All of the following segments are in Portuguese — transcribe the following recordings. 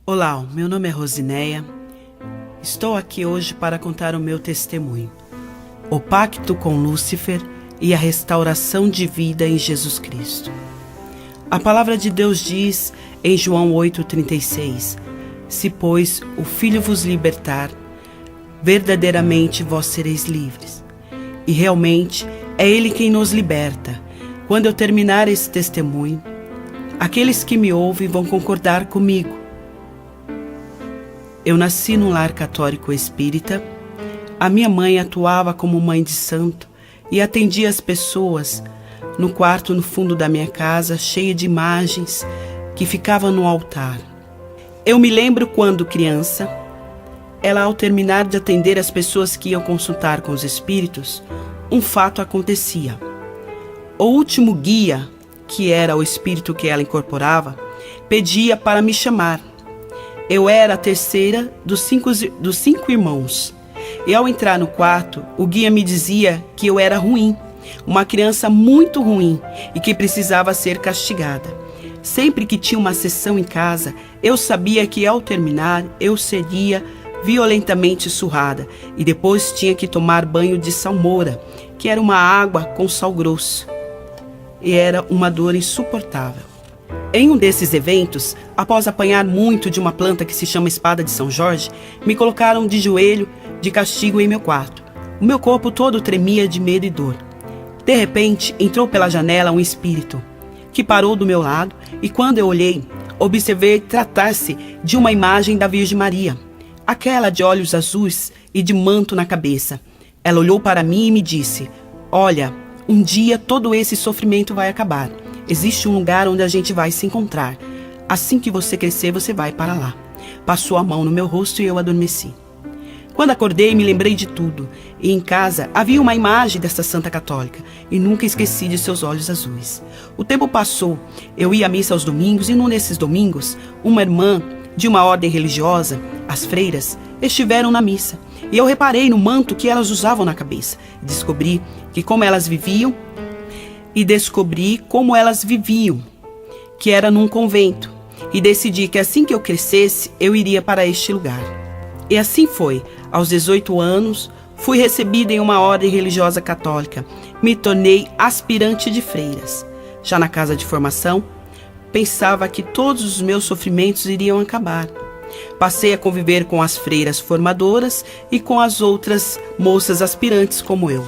Olá, meu nome é Rosinéia. Estou aqui hoje para contar o meu testemunho. O pacto com Lúcifer e a restauração de vida em Jesus Cristo. A palavra de Deus diz em João 8,36: Se, pois, o Filho vos libertar, verdadeiramente vós sereis livres. E realmente é Ele quem nos liberta. Quando eu terminar esse testemunho, aqueles que me ouvem vão concordar comigo. Eu nasci num lar católico espírita. A minha mãe atuava como mãe de santo e atendia as pessoas no quarto no fundo da minha casa, cheio de imagens que ficavam no altar. Eu me lembro quando criança, ela, ao terminar de atender as pessoas que iam consultar com os espíritos, um fato acontecia. O último guia, que era o espírito que ela incorporava, pedia para me chamar. Eu era a terceira dos cinco irmãos. E ao entrar no quarto, o guia me dizia que eu era ruim, uma criança muito ruim e que precisava ser castigada. Sempre que tinha uma sessão em casa, eu sabia que ao terminar eu seria violentamente surrada e depois tinha que tomar banho de salmoura, que era uma água com sal grosso. E era uma dor insuportável. Em um desses eventos, após apanhar muito de uma planta que se chama espada de São Jorge, me colocaram de joelho de castigo em meu quarto. O meu corpo todo tremia de medo e dor. De repente, entrou pela janela um espírito, que parou do meu lado e quando eu olhei, observei tratar-se de uma imagem da Virgem Maria, aquela de olhos azuis e de manto na cabeça. Ela olhou para mim e me disse: Olha, um dia todo esse sofrimento vai acabar. Existe um lugar onde a gente vai se encontrar. Assim que você crescer, você vai para lá. Passou a mão no meu rosto e eu adormeci. Quando acordei, me lembrei de tudo. E em casa havia uma imagem desta santa católica. E nunca esqueci de seus olhos azuis. O tempo passou. Eu ia à missa aos domingos e num desses domingos, uma irmã de uma ordem religiosa, as freiras, estiveram na missa. E eu reparei no manto que elas usavam na cabeça. Descobri como elas viviam, que era num convento, e decidi que assim que eu crescesse, eu iria para este lugar. E assim foi. Aos 18 anos, fui recebida em uma ordem religiosa católica. Me tornei aspirante de freiras. Já na casa de formação, pensava que todos os meus sofrimentos iriam acabar. Passei a conviver com as freiras formadoras e com as outras moças aspirantes como eu.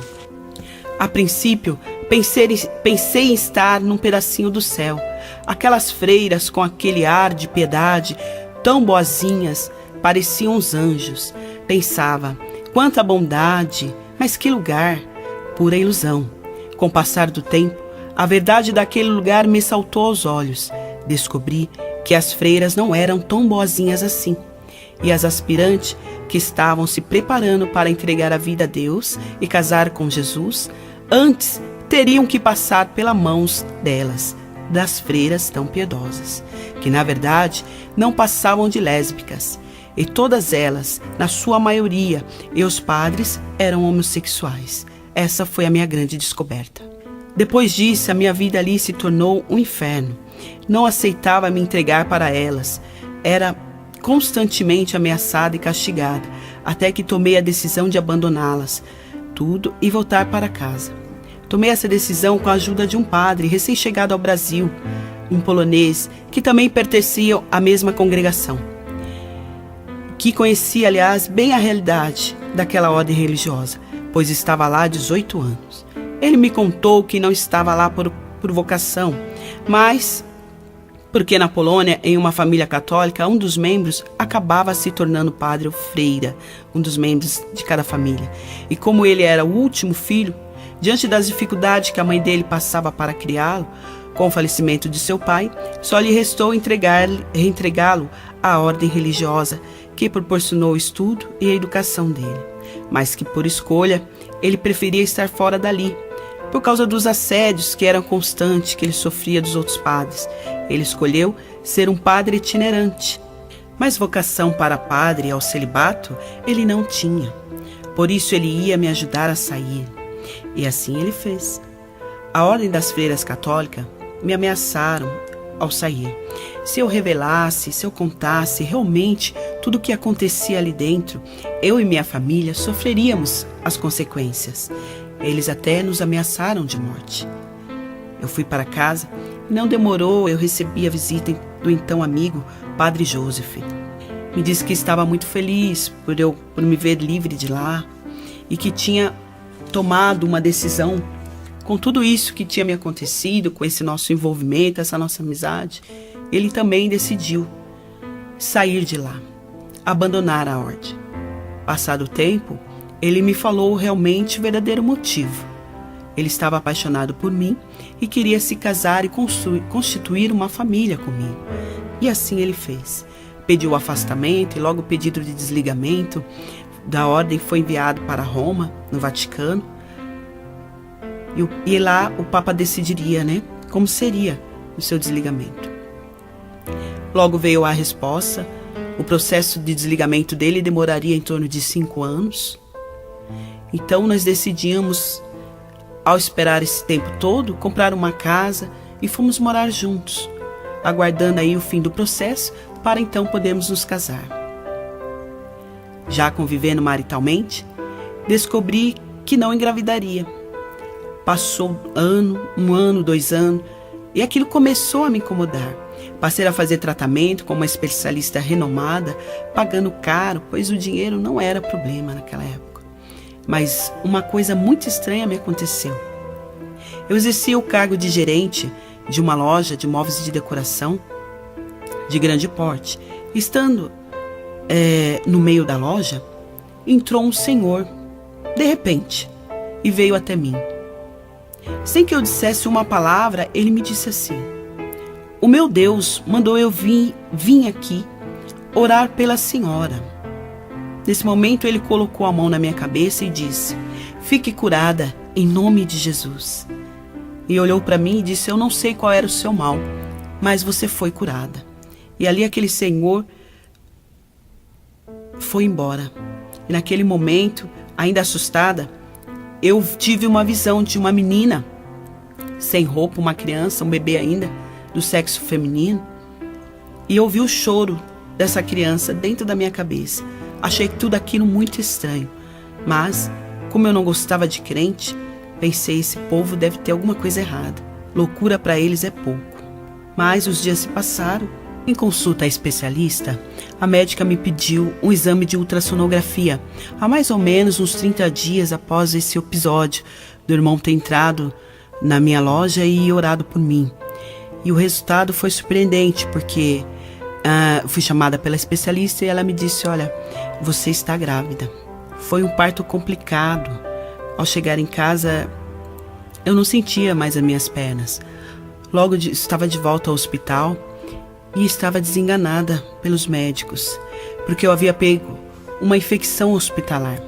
A princípio, pensei em estar num pedacinho do céu. Aquelas freiras com aquele ar de piedade, tão boazinhas, pareciam uns anjos. Pensava, quanta bondade, mas que lugar, pura ilusão. Com o passar do tempo, a verdade daquele lugar me saltou aos olhos. Descobri que as freiras não eram tão boazinhas assim. E as aspirantes que estavam se preparando para entregar a vida a Deus e casar com Jesus, antes teriam que passar pelas mãos delas, das freiras tão piedosas, que na verdade não passavam de lésbicas, e todas elas, na sua maioria, e os padres eram homossexuais. Essa foi a minha grande descoberta. Depois disso, a minha vida ali se tornou um inferno. Não aceitava me entregar para elas, era constantemente ameaçada e castigada, até que tomei a decisão de abandoná-las tudo e voltar para casa. Tomei essa decisão com a ajuda de um padre recém-chegado ao Brasil, um polonês que também pertencia à mesma congregação, que conhecia, aliás, bem a realidade daquela ordem religiosa, pois estava lá há 18 anos. Ele me contou que não estava lá por vocação, mas porque na Polônia, em uma família católica, um dos membros acabava se tornando padre ou freira, um dos membros de cada família. E como ele era o último filho, diante das dificuldades que a mãe dele passava para criá-lo, com o falecimento de seu pai, só lhe restou reentregá-lo à ordem religiosa, que proporcionou o estudo e a educação dele, mas que por escolha ele preferia estar fora dali, por causa dos assédios que eram constantes que ele sofria dos outros padres. Ele escolheu ser um padre itinerante, mas vocação para padre ao celibato ele não tinha. Por isso ele ia me ajudar a sair. E assim ele fez. A ordem das freiras católicas me ameaçaram ao sair. Se eu revelasse, se eu contasse realmente tudo o que acontecia ali dentro, eu e minha família sofreríamos as consequências. Eles até nos ameaçaram de morte. Eu fui para casa e não demorou, eu recebi a visita do então amigo, Padre Joseph. Me disse que estava muito feliz por me ver livre de lá e que tinha tomado uma decisão com tudo isso que tinha me acontecido, com esse nosso envolvimento, essa nossa amizade. Ele também decidiu sair de lá, abandonar a ordem. Passado o tempo, ele me falou realmente o verdadeiro motivo. Ele estava apaixonado por mim e queria se casar e constituir uma família comigo. E assim ele fez. Pediu o afastamento e logo o pedido de desligamento da ordem foi enviado para Roma, no Vaticano. E lá o Papa decidiria, como seria o seu desligamento. Logo veio a resposta. O processo de desligamento dele demoraria em torno de 5 anos. Então nós decidimos, ao esperar esse tempo todo, comprar uma casa e fomos morar juntos, aguardando aí o fim do processo para então podermos nos casar. Já convivendo maritalmente, descobri que não engravidaria. Passou um ano, 2 anos, e aquilo começou a me incomodar. Passei a fazer tratamento com uma especialista renomada, pagando caro, pois o dinheiro não era problema naquela época. Mas uma coisa muito estranha me aconteceu. Eu exercia o cargo de gerente de uma loja de móveis de decoração de grande porte. Estando no meio da loja, entrou um senhor, de repente, e veio até mim. Sem que eu dissesse uma palavra, ele me disse assim: "O meu Deus mandou eu vir aqui orar pela senhora." Nesse momento ele colocou a mão na minha cabeça e disse: "Fique curada em nome de Jesus." E olhou para mim e disse: "Eu não sei qual era o seu mal, mas você foi curada." E ali aquele senhor foi embora. E naquele momento, ainda assustada, eu tive uma visão de uma menina sem roupa, uma criança, um bebê ainda, do sexo feminino. E ouvi o choro dessa criança dentro da minha cabeça. Achei tudo aquilo muito estranho. Mas, como eu não gostava de crente, pensei, esse povo deve ter alguma coisa errada. Loucura para eles é pouco. Mas os dias se passaram. Em consulta a especialista, a médica me pediu um exame de ultrassonografia, há mais ou menos uns 30 dias após esse episódio do irmão ter entrado na minha loja e orado por mim. E o resultado foi surpreendente, porque fui chamada pela especialista e ela me disse: "Olha, você está grávida." Foi um parto complicado. Ao chegar em casa, eu não sentia mais as minhas pernas. Logo estava de volta ao hospital e estava desenganada pelos médicos, porque eu havia pego uma infecção hospitalar.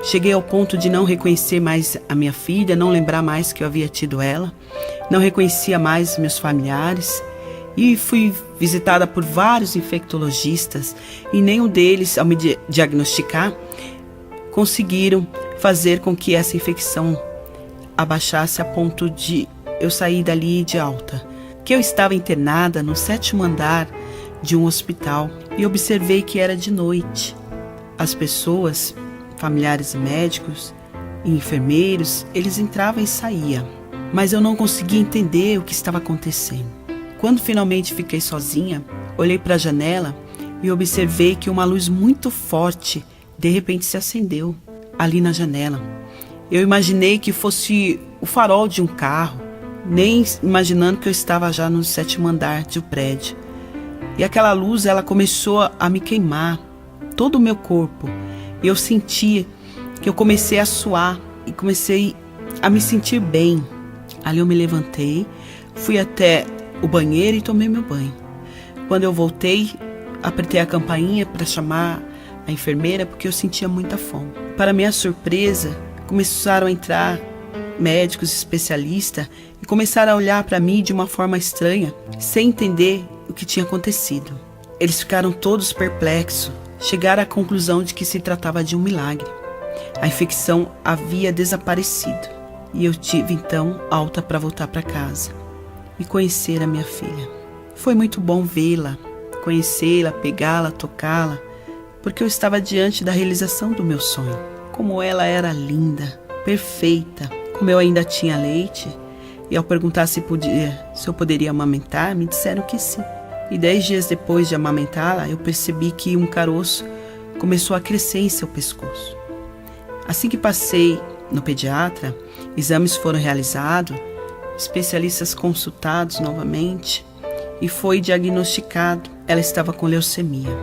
Cheguei ao ponto de não reconhecer mais a minha filha, não lembrar mais que eu havia tido ela, não reconhecia mais meus familiares, e fui visitada por vários infectologistas e nenhum deles, ao me diagnosticar, conseguiram fazer com que essa infecção abaixasse a ponto de eu sair dali de alta. Que eu estava internada no 7º andar de um hospital e observei que era de noite. As pessoas, familiares e médicos e enfermeiros, eles entravam e saíam, mas eu não conseguia entender o que estava acontecendo. Quando finalmente fiquei sozinha, olhei para a janela e observei que uma luz muito forte de repente se acendeu ali na janela. Eu imaginei que fosse o farol de um carro, nem imaginando que eu estava já no 7º andar de um prédio. E aquela luz, ela começou a me queimar todo o meu corpo. E eu senti que eu comecei a suar e comecei a me sentir bem. Ali eu me levantei, fui até o banheiro e tomei meu banho. Quando eu voltei, apertei a campainha para chamar a enfermeira, porque eu sentia muita fome. Para minha surpresa, começaram a entrar médicos especialistas e começaram a olhar para mim de uma forma estranha, sem entender o que tinha acontecido. Eles ficaram todos perplexos, chegaram à conclusão de que se tratava de um milagre. A infecção havia desaparecido e eu tive então alta para voltar para casa e conhecer a minha filha. Foi muito bom vê-la, conhecê-la, pegá-la, tocá-la, porque eu estava diante da realização do meu sonho. Como ela era linda, perfeita, como eu ainda tinha leite, e ao perguntar se eu poderia amamentar, me disseram que sim. E 10 dias depois de amamentá-la, eu percebi que um caroço começou a crescer em seu pescoço. Assim que passei no pediatra, exames foram realizados, especialistas consultados novamente, e foi diagnosticado, ela estava com leucemia.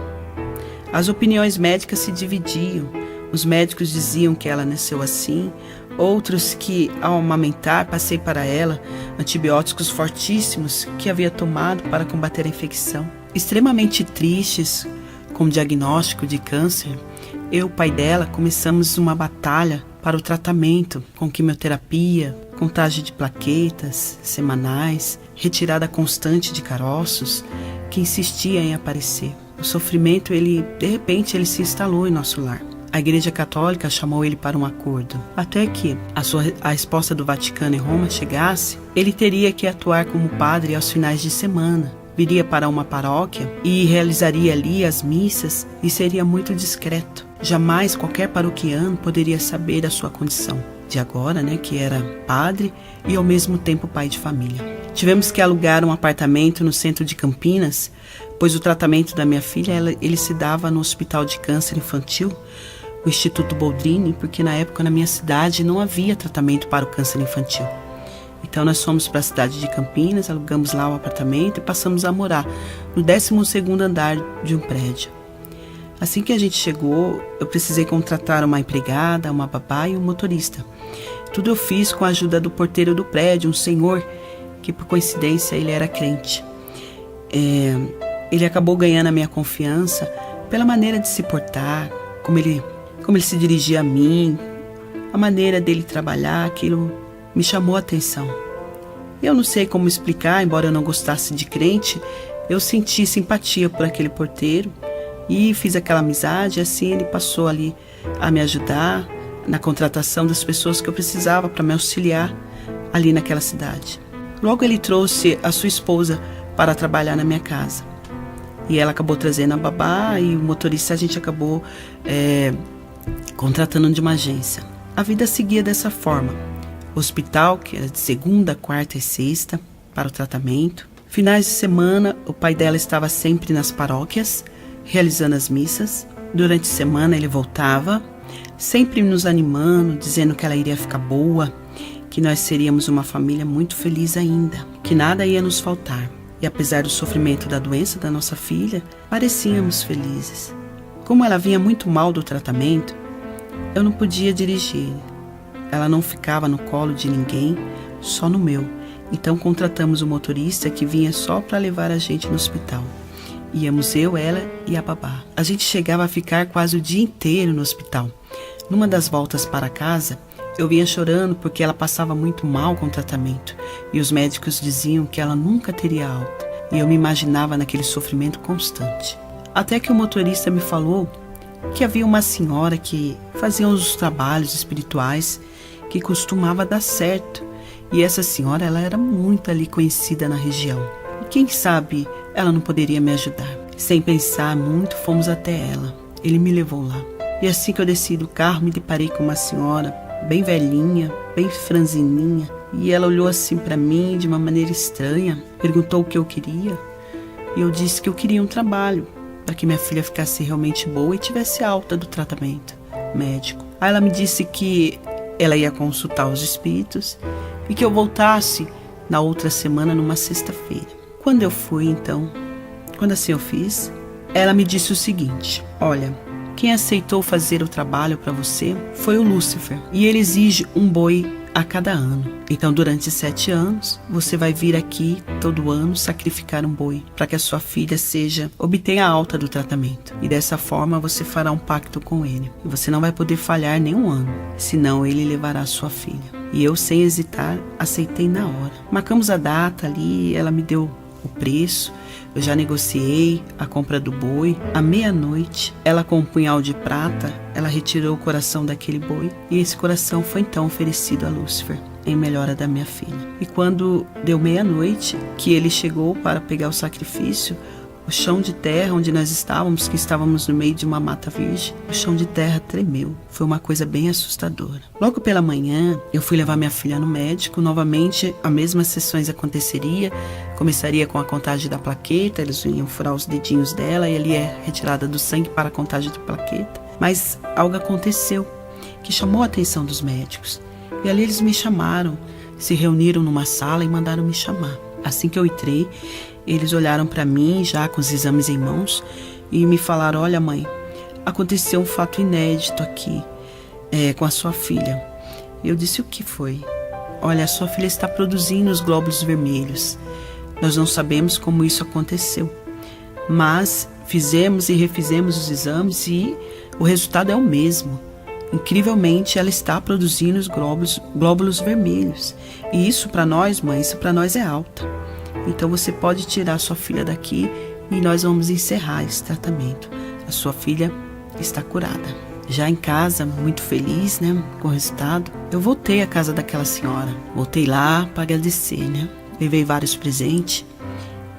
As opiniões médicas se dividiam. Os médicos diziam que ela nasceu assim, outros que, ao amamentar, passei para ela antibióticos fortíssimos que havia tomado para combater a infecção. Extremamente tristes com o diagnóstico de câncer, eu e o pai dela começamos uma batalha para o tratamento com quimioterapia, contagem de plaquetas semanais, retirada constante de caroços que insistia em aparecer. O sofrimento, de repente, ele se instalou em nosso lar. A Igreja Católica chamou ele para um acordo. Até que a resposta do Vaticano em Roma chegasse, ele teria que atuar como padre aos finais de semana. Viria para uma paróquia e realizaria ali as missas e seria muito discreto. Jamais qualquer paroquiano poderia saber da sua condição de agora, que era padre e ao mesmo tempo pai de família. Tivemos que alugar um apartamento no centro de Campinas, pois o tratamento da minha filha ele se dava no Hospital de Câncer Infantil, o Instituto Boldrini, porque na época na minha cidade não havia tratamento para o câncer infantil. Então nós fomos para a cidade de Campinas, alugamos lá o apartamento e passamos a morar no 12º andar de um prédio. Assim que a gente chegou, eu precisei contratar uma empregada, uma babá e um motorista. Tudo eu fiz com a ajuda do porteiro do prédio, um senhor que por coincidência ele era crente. Ele acabou ganhando a minha confiança pela maneira de se portar, como ele se dirigia a mim, a maneira dele trabalhar, aquilo me chamou a atenção. Eu não sei como explicar, embora eu não gostasse de crente, eu senti simpatia por aquele porteiro e fiz aquela amizade, e assim ele passou ali a me ajudar na contratação das pessoas que eu precisava para me auxiliar ali naquela cidade. Logo ele trouxe a sua esposa para trabalhar na minha casa. E ela acabou trazendo a babá e o motorista a gente acabou contratando de uma agência. A vida seguia dessa forma. Hospital, que era de segunda, quarta e sexta, para o tratamento. Finais de semana, o pai dela estava sempre nas paróquias, realizando as missas. Durante a semana ele voltava, sempre nos animando, dizendo que ela iria ficar boa, que nós seríamos uma família muito feliz ainda, que nada ia nos faltar. E apesar do sofrimento da doença da nossa filha, parecíamos felizes. Como ela vinha muito mal do tratamento, eu não podia dirigir. Ela não ficava no colo de ninguém, só no meu. Então contratamos um motorista que vinha só para levar a gente no hospital. Íamos eu, ela e a babá. A gente chegava a ficar quase o dia inteiro no hospital. Numa das voltas para casa, eu vinha chorando porque ela passava muito mal com o tratamento. E os médicos diziam que ela nunca teria alta. E eu me imaginava naquele sofrimento constante. Até que o motorista me falou que havia uma senhora que fazia os trabalhos espirituais que costumava dar certo. E essa senhora, ela era muito ali conhecida na região. E quem sabe ela não poderia me ajudar. Sem pensar muito, fomos até ela. Ele me levou lá. E assim que eu desci do carro, me deparei com uma senhora bem velhinha, bem franzininha. E ela olhou assim para mim de uma maneira estranha, perguntou o que eu queria. E eu disse que eu queria um trabalho para que minha filha ficasse realmente boa e tivesse alta do tratamento médico. Aí ela me disse que ela ia consultar os espíritos e que eu voltasse na outra semana, numa sexta-feira. Quando eu fui, então, quando assim eu fiz, ela me disse o seguinte: olha, quem aceitou fazer o trabalho para você foi o Lúcifer e ele exige um boi a cada ano. Então, durante 7 anos, você vai vir aqui todo ano sacrificar um boi para que a sua filha obtenha a alta do tratamento. E dessa forma você fará um pacto com ele. E você não vai poder falhar nenhum ano, senão ele levará a sua filha. E eu, sem hesitar, aceitei na hora. Marcamos a data ali, ela me deu o preço. Eu já negociei a compra do boi. À meia-noite, ela com um punhal de prata, ela retirou o coração daquele boi. E esse coração foi então oferecido a Lúcifer. em melhora da minha filha. E quando deu meia-noite, que ele chegou para pegar o sacrifício, o chão de terra onde nós estávamos, que estávamos no meio de uma mata virgem, o chão de terra tremeu. Foi uma coisa bem assustadora. Logo pela manhã, eu fui levar minha filha no médico. Novamente, as mesmas sessões aconteceria. Começaria com a contagem da plaqueta, eles iam furar os dedinhos dela e ali é retirada do sangue para a contagem da plaqueta. Mas algo aconteceu que chamou a atenção dos médicos. E ali eles me chamaram, se reuniram numa sala e mandaram me chamar. Assim que eu entrei, eles olharam para mim, já com os exames em mãos, e me falaram: olha, mãe, aconteceu um fato inédito aqui com a sua filha. Eu disse: o que foi? Olha, a sua filha está produzindo os glóbulos vermelhos. Nós não sabemos como isso aconteceu, mas fizemos e refizemos os exames e o resultado é o mesmo. Incrivelmente, ela está produzindo os glóbulos vermelhos. E isso para nós, mãe, isso para nós é alta. Então você pode tirar sua filha daqui e nós vamos encerrar esse tratamento. A sua filha está curada. Já em casa, muito feliz, né, com o resultado, eu voltei à casa daquela senhora. Voltei lá para agradecer, né? Levei vários presentes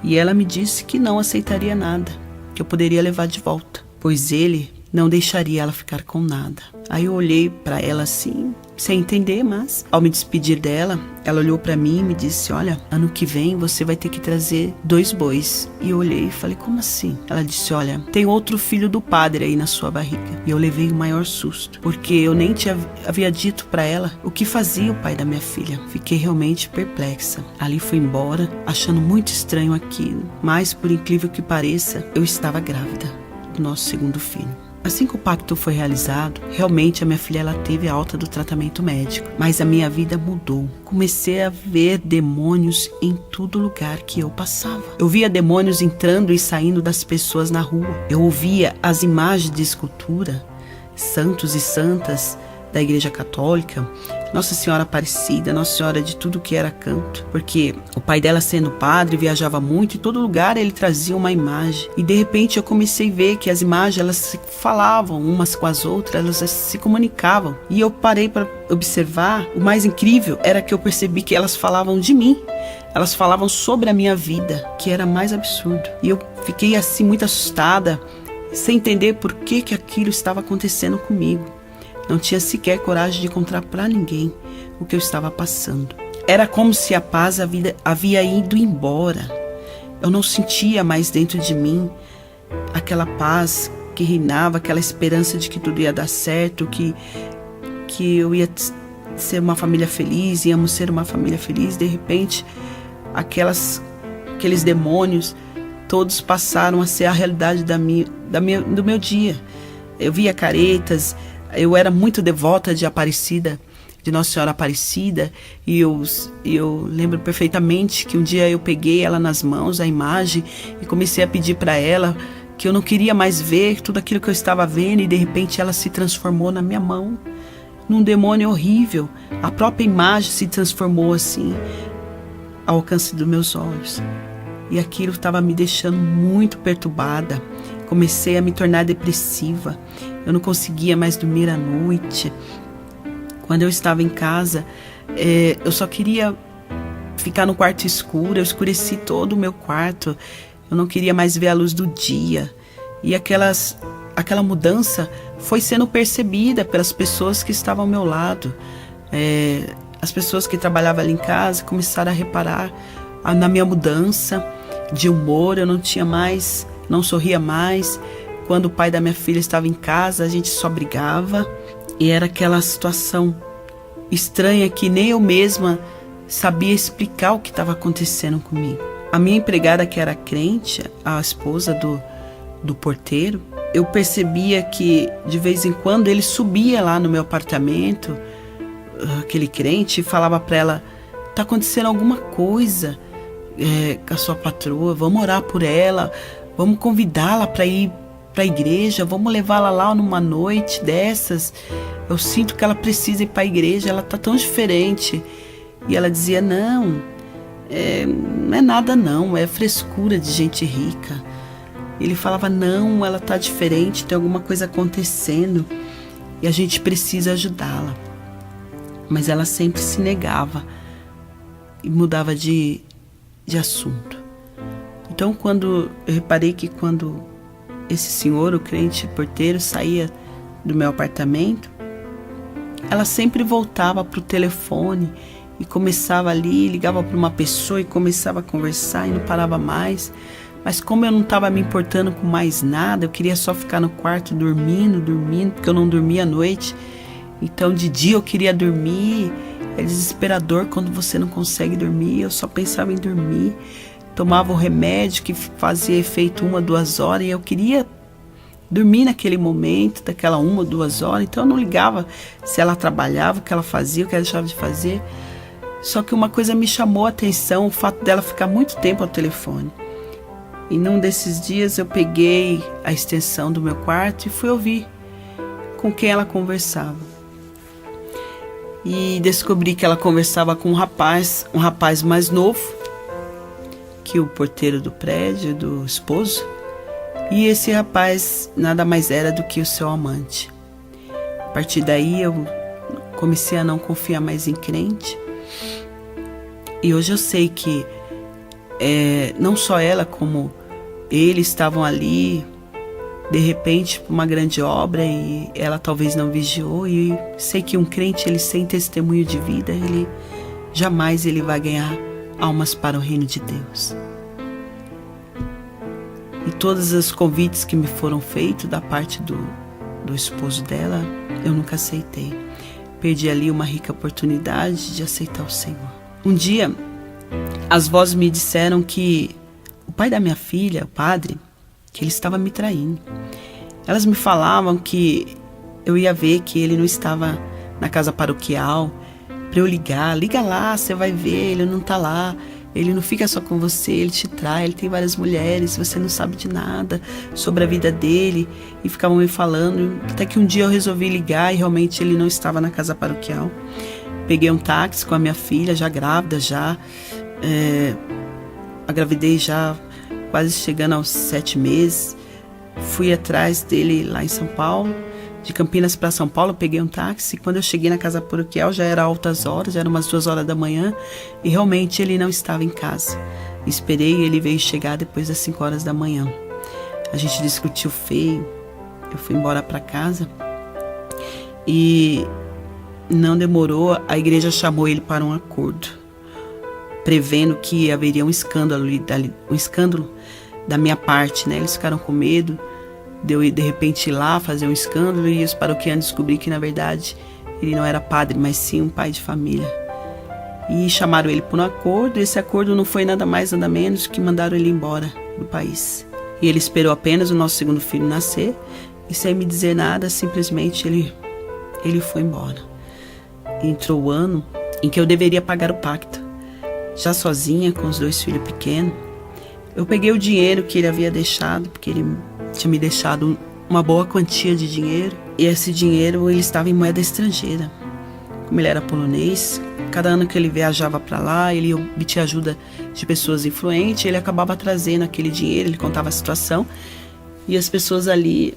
e ela me disse que não aceitaria nada, que eu poderia levar de volta, pois ele não deixaria ela ficar com nada. Aí eu olhei para ela assim, sem entender, mas ao me despedir dela, ela olhou para mim e me disse: olha, ano que vem você vai ter que trazer 2 bois. E eu olhei e falei: como assim? Ela disse: olha, tem outro filho do padre aí na sua barriga. E eu levei o maior susto, porque eu nem havia dito para ela o que fazia o pai da minha filha. Fiquei realmente perplexa. Ali fui embora, achando muito estranho aquilo, mas por incrível que pareça, eu estava grávida do nosso segundo filho. Assim que o pacto foi realizado, realmente a minha filha ela teve a alta do tratamento médico, mas a minha vida mudou. Comecei a ver demônios em todo lugar que eu passava. Eu via demônios entrando e saindo das pessoas na rua. Eu ouvia as imagens de escultura, santos e santas da Igreja Católica, Nossa Senhora Aparecida, Nossa Senhora de tudo que era canto, porque o pai dela, sendo padre, viajava muito e em todo lugar ele trazia uma imagem. E de repente eu comecei a ver que as imagens elas se falavam umas com as outras, elas se comunicavam. E eu parei para observar. O mais incrível era que eu percebi que elas falavam de mim. Elas falavam sobre a minha vida, que era mais absurdo. E eu fiquei assim muito assustada, sem entender por que aquilo estava acontecendo comigo. Não tinha sequer coragem de contar para ninguém o que eu estava passando. Era como se a paz havia ido embora. Eu não sentia mais dentro de mim aquela paz que reinava, aquela esperança de que tudo ia dar certo, que eu ia ser uma família feliz, íamos ser uma família feliz. De repente, aqueles demônios todos passaram a ser a realidade do meu dia. Eu via caretas. Eu era muito devota de Aparecida, de Nossa Senhora Aparecida, e eu lembro perfeitamente que um dia eu peguei ela nas mãos, a imagem, e comecei a pedir para ela que eu não queria mais ver tudo aquilo que eu estava vendo, e de repente ela se transformou na minha mão, num demônio horrível. A própria imagem se transformou assim, ao alcance dos meus olhos. E aquilo estava me deixando muito perturbada. Comecei a me tornar depressiva. Eu não conseguia mais dormir à noite. Quando eu estava em casa, eu só queria ficar no quarto escuro. Eu escureci todo o meu quarto. Eu não queria mais ver a luz do dia. E aquela mudança foi sendo percebida pelas pessoas que estavam ao meu lado. As pessoas que trabalhavam ali em casa começaram a reparar na minha mudança de humor. Eu não sorria mais. Quando o pai da minha filha estava em casa, a gente só brigava. E era aquela situação estranha que nem eu mesma sabia explicar o que estava acontecendo comigo. A minha empregada, que era crente, a esposa do porteiro, eu percebia que de vez em quando ele subia lá no meu apartamento, aquele crente, e falava para ela: tá acontecendo alguma coisa com a sua patroa, vamos orar por ela, vamos convidá-la para ir para a igreja, vamos levá-la lá numa noite dessas. Eu sinto que ela precisa ir para a igreja, ela tá tão diferente. E ela dizia: não é nada não, é frescura de gente rica. Ele falava: não, ela tá diferente, tem alguma coisa acontecendo e a gente precisa ajudá-la. mas ela sempre se negava e mudava de assunto. Então, quando eu reparei que quando esse senhor, o crente porteiro, saía do meu apartamento, ela sempre voltava para o telefone e começava ali, ligava para uma pessoa e começava a conversar e não parava mais. Mas como eu não estava me importando com mais nada, eu queria só ficar no quarto dormindo, porque eu não dormia à noite. Então de dia eu queria dormir, é desesperador quando você não consegue dormir, eu só pensava em dormir. Tomava o remédio que fazia efeito 1 ou 2 horas e eu queria dormir naquele momento, daquela 1 ou 2 horas. Então eu não ligava se ela trabalhava, o que ela fazia, o que ela deixava de fazer. Só que uma coisa me chamou a atenção, o fato dela ficar muito tempo ao telefone. E num desses dias eu peguei a extensão do meu quarto e fui ouvir com quem ela conversava. E descobri que ela conversava com um rapaz mais novo que o porteiro do prédio, do esposo. E esse rapaz nada mais era do que o seu amante. A partir daí eu comecei a não confiar mais em crente. E hoje eu sei que não só ela como ele estavam ali de repente para uma grande obra e ela talvez não vigiou. E sei que um crente, ele sem testemunho de vida, ele jamais ele vai ganhar almas para o reino de Deus. E todos os convites que me foram feitos da parte do esposo dela, eu nunca aceitei. Perdi ali uma rica oportunidade de aceitar o Senhor. Um dia, as vozes me disseram que o pai da minha filha, o padre, que ele estava me traindo. Elas me falavam que eu ia ver que ele não estava na casa paroquial, para eu liga lá, você vai ver, ele não está lá. Ele não fica só com você, ele te trai, ele tem várias mulheres, você não sabe de nada sobre a vida dele. E ficavam me falando, até que um dia eu resolvi ligar e realmente ele não estava na casa paroquial. Peguei um táxi com a minha filha, já grávida, a gravidez já quase chegando aos 7 meses. Fui atrás dele lá em São Paulo, de Campinas para São Paulo, peguei um táxi. Quando eu cheguei na casa paroquial já era altas horas, já eram umas 2 horas da manhã e realmente ele não estava em casa. Esperei e ele veio chegar depois das 5 horas da manhã. A gente discutiu feio, eu fui embora para casa e não demorou, a igreja chamou ele para um acordo, prevendo que haveria um escândalo da minha parte, né? Eles ficaram com medo de eu de repente ir lá fazer um escândalo e os paroquianos descobrir que na verdade ele não era padre, mas sim um pai de família. E chamaram ele por um acordo, e esse acordo não foi nada mais nada menos que mandaram ele embora do país. E ele esperou apenas o nosso segundo filho nascer e sem me dizer nada, simplesmente ele foi embora. E entrou o ano em que eu deveria pagar o pacto. Já sozinha, com os 2 filhos pequenos, eu peguei o dinheiro que ele havia deixado, porque ele tinha me deixado uma boa quantia de dinheiro, e esse dinheiro ele estava em moeda estrangeira. Como ele era polonês, cada ano que ele viajava para lá, ele obtinha ajuda de pessoas influentes, ele acabava trazendo aquele dinheiro, ele contava a situação, e as pessoas ali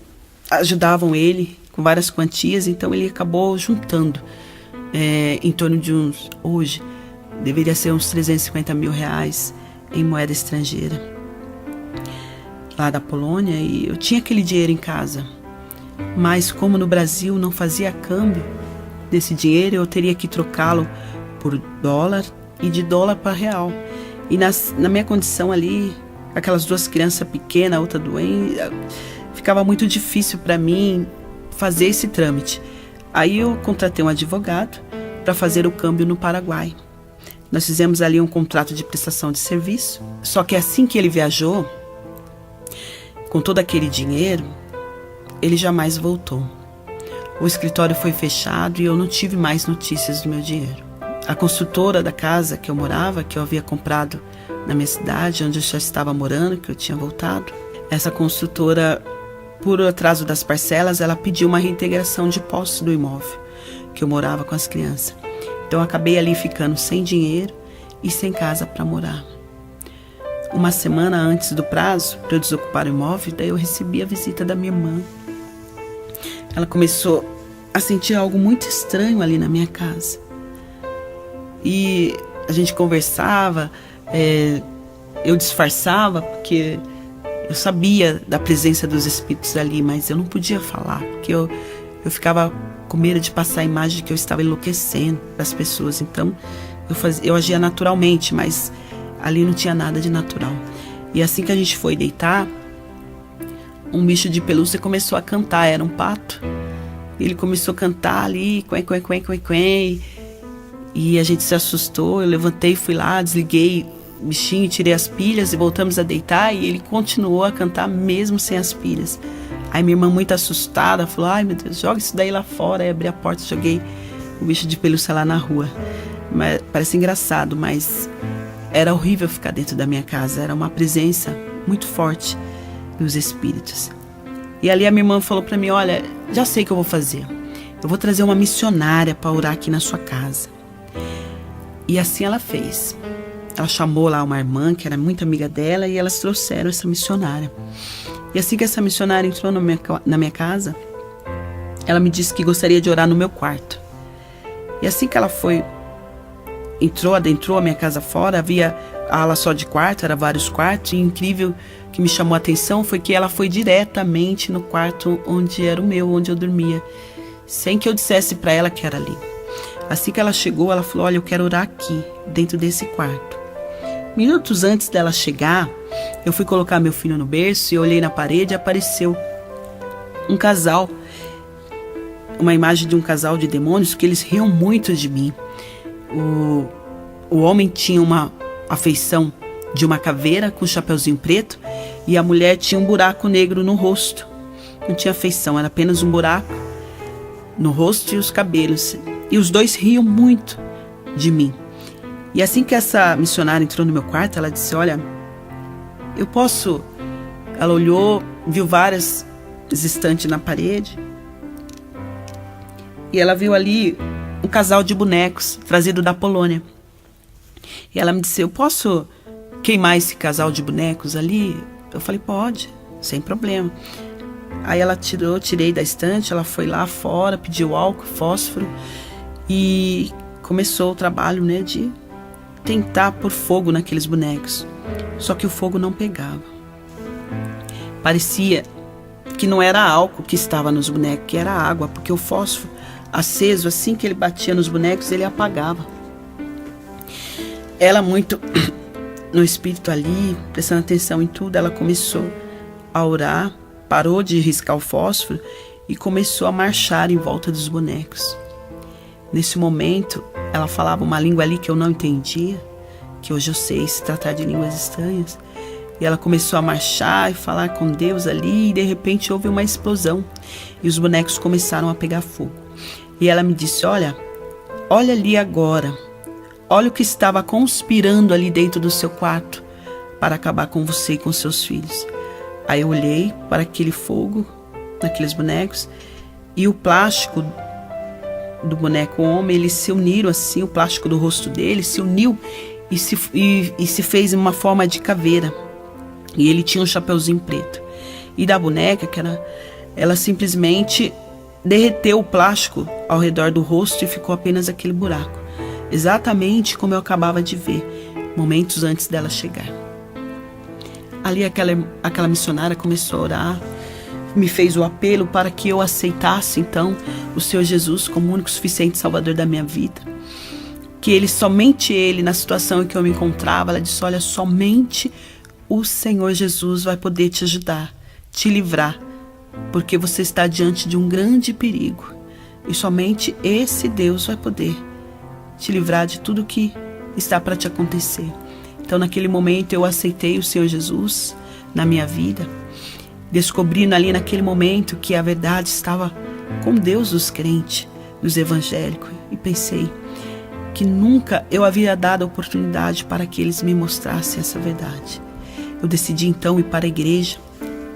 ajudavam ele com várias quantias, então ele acabou juntando em torno de hoje, deveria ser uns 350 mil reais em moeda estrangeira, lá da Polônia, e eu tinha aquele dinheiro em casa. Mas como no Brasil não fazia câmbio desse dinheiro, eu teria que trocá-lo por dólar e de dólar para real. E na minha condição ali, aquelas 2 crianças pequenas, a outra doente, ficava muito difícil para mim fazer esse trâmite. Aí eu contratei um advogado para fazer o câmbio no Paraguai. Nós fizemos ali um contrato de prestação de serviço. Só que assim que ele viajou, com todo aquele dinheiro, ele jamais voltou. O escritório foi fechado e eu não tive mais notícias do meu dinheiro. A construtora da casa que eu morava, que eu havia comprado na minha cidade, onde eu já estava morando, que eu tinha voltado, essa construtora, por atraso das parcelas, ela pediu uma reintegração de posse do imóvel que eu morava com as crianças. Então eu acabei ali ficando sem dinheiro e sem casa para morar. Uma semana antes do prazo para eu desocupar o imóvel, daí eu recebi a visita da minha irmã. Ela começou a sentir algo muito estranho ali na minha casa. e a gente conversava, eu disfarçava, porque eu sabia da presença dos espíritos ali, mas eu não podia falar, porque eu ficava com medo de passar a imagem de que eu estava enlouquecendo para as pessoas. Então eu agia naturalmente, mas ali não tinha nada de natural. E assim que a gente foi deitar, um bicho de pelúcia começou a cantar, era um pato. Ele começou a cantar ali, quen, quen, quen, quen, quen, e a gente se assustou. Eu levantei, fui lá, desliguei o bichinho, tirei as pilhas e voltamos a deitar, e ele continuou a cantar mesmo sem as pilhas. Aí minha irmã, muito assustada, falou: ai meu Deus, joga isso daí lá fora. Aí abri a porta e joguei o bicho de pelúcia lá na rua. Mas, parece engraçado, mas era horrível ficar dentro da minha casa. Era uma presença muito forte dos espíritos. E ali a minha irmã falou pra mim: olha, já sei o que eu vou fazer. Eu vou trazer uma missionária para orar aqui na sua casa. E assim ela fez. Ela chamou lá uma irmã que era muito amiga dela, e elas trouxeram essa missionária. E assim que essa missionária entrou na minha casa, ela me disse que gostaria de orar no meu quarto. E assim que ela adentrou a minha casa fora, havia a ala só de quarto, era vários quartos, e incrível que me chamou a atenção foi que ela foi diretamente no quarto onde era o meu, onde eu dormia, sem que eu dissesse para ela que era ali. Assim que ela chegou, ela falou: olha, eu quero orar aqui, dentro desse quarto. Minutos antes dela chegar, eu fui colocar meu filho no berço e olhei na parede e apareceu um casal, uma imagem de um casal de demônios, que eles riam muito de mim. O homem tinha uma afeição de uma caveira com um chapeuzinho preto, e a mulher tinha um buraco negro no rosto. Não tinha afeição, era apenas um buraco no rosto e os cabelos. E os dois riam muito de mim. E assim que essa missionária entrou no meu quarto, ela disse: olha, eu posso... Ela olhou, viu várias estantes na parede, e ela viu ali um casal de bonecos trazido da Polônia. E ela me disse: eu posso queimar esse casal de bonecos ali? Eu falei: pode, sem problema. Aí ela tirei da estante, ela foi lá fora, pediu álcool, fósforo, e começou o trabalho, né, de tentar pôr fogo naqueles bonecos. Só que o fogo não pegava. Parecia que não era álcool que estava nos bonecos, que era água, porque o fósforo aceso, assim que ele batia nos bonecos, ele apagava. Ela, muito no espírito ali, prestando atenção em tudo, ela começou a orar, parou de riscar o fósforo e começou a marchar em volta dos bonecos. Nesse momento, ela falava uma língua ali que eu não entendia, que hoje eu sei se tratar de línguas estranhas. E ela começou a marchar e falar com Deus ali, e de repente houve uma explosão, e os bonecos começaram a pegar fogo. E ela me disse: olha ali agora, olha o que estava conspirando ali dentro do seu quarto para acabar com você e com seus filhos. Aí eu olhei para aquele fogo, naqueles bonecos, e o plástico do boneco homem, eles se uniram assim, o plástico do rosto dele se uniu e se fez em uma forma de caveira. E ele tinha um chapeuzinho preto. E da boneca, ela simplesmente derreteu o plástico ao redor do rosto e ficou apenas aquele buraco. Exatamente como eu acabava de ver, momentos antes dela chegar. Ali aquela missionária começou a orar, me fez o apelo para que eu aceitasse então o Senhor Jesus como o único suficiente Salvador da minha vida. Que somente Ele, na situação em que eu me encontrava, ela disse: olha, somente o Senhor Jesus vai poder te ajudar, te livrar, porque você está diante de um grande perigo. E somente esse Deus vai poder te livrar de tudo que está para te acontecer. Então, naquele momento, eu aceitei o Senhor Jesus na minha vida, descobrindo ali naquele momento que a verdade estava com Deus dos crentes, dos evangélicos, e pensei que nunca eu havia dado a oportunidade para que eles me mostrassem essa verdade. Eu decidi então ir para a igreja,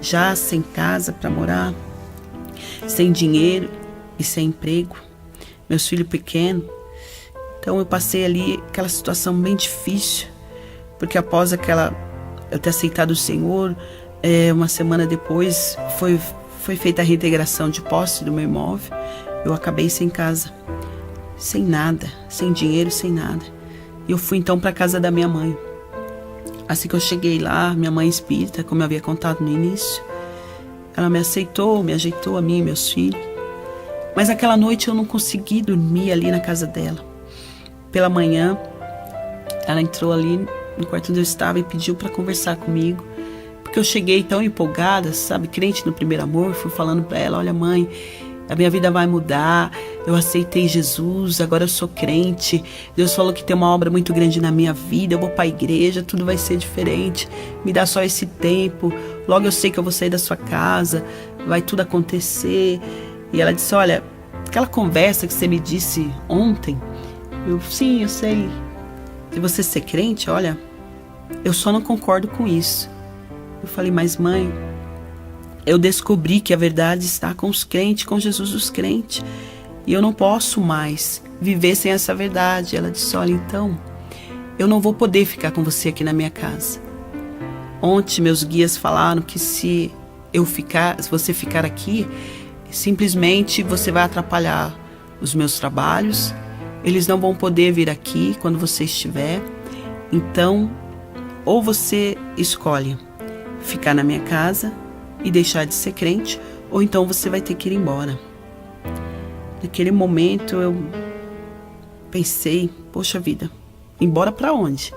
já sem casa para morar, sem dinheiro e sem emprego, meus filhos pequenos. Então eu passei ali aquela situação bem difícil, porque após eu ter aceitado o Senhor, uma semana depois foi feita a reintegração de posse do meu imóvel. Eu acabei sem casa, sem nada, sem dinheiro, sem nada. E eu fui então para a casa da minha mãe. Assim que eu cheguei lá, minha mãe espírita, como eu havia contado no início, ela me aceitou, me ajeitou, a mim e meus filhos. Mas aquela noite eu não consegui dormir ali na casa dela. Pela manhã, ela entrou ali no quarto onde eu estava e pediu para conversar comigo. Porque eu cheguei tão empolgada, sabe, crente no primeiro amor, fui falando para ela, olha mãe, a minha vida vai mudar, eu aceitei Jesus, agora eu sou crente, Deus falou que tem uma obra muito grande na minha vida, eu vou para a igreja, tudo vai ser diferente, me dá só esse tempo, logo eu sei que eu vou sair da sua casa, vai tudo acontecer. E ela disse, olha, aquela conversa que você me disse ontem, sim, eu sei, se você ser crente, olha, eu só não concordo com isso. Eu falei, mas mãe, eu descobri que a verdade está com os crentes, com Jesus dos crentes. E eu não posso mais viver sem essa verdade. Ela disse, olha, então, eu não vou poder ficar com você aqui na minha casa. Ontem meus guias falaram que se você ficar aqui, simplesmente você vai atrapalhar os meus trabalhos. Eles não vão poder vir aqui quando você estiver. Então, ou você escolhe ficar na minha casa e deixar de ser crente, ou então você vai ter que ir embora. Naquele momento eu pensei, poxa vida, embora para onde?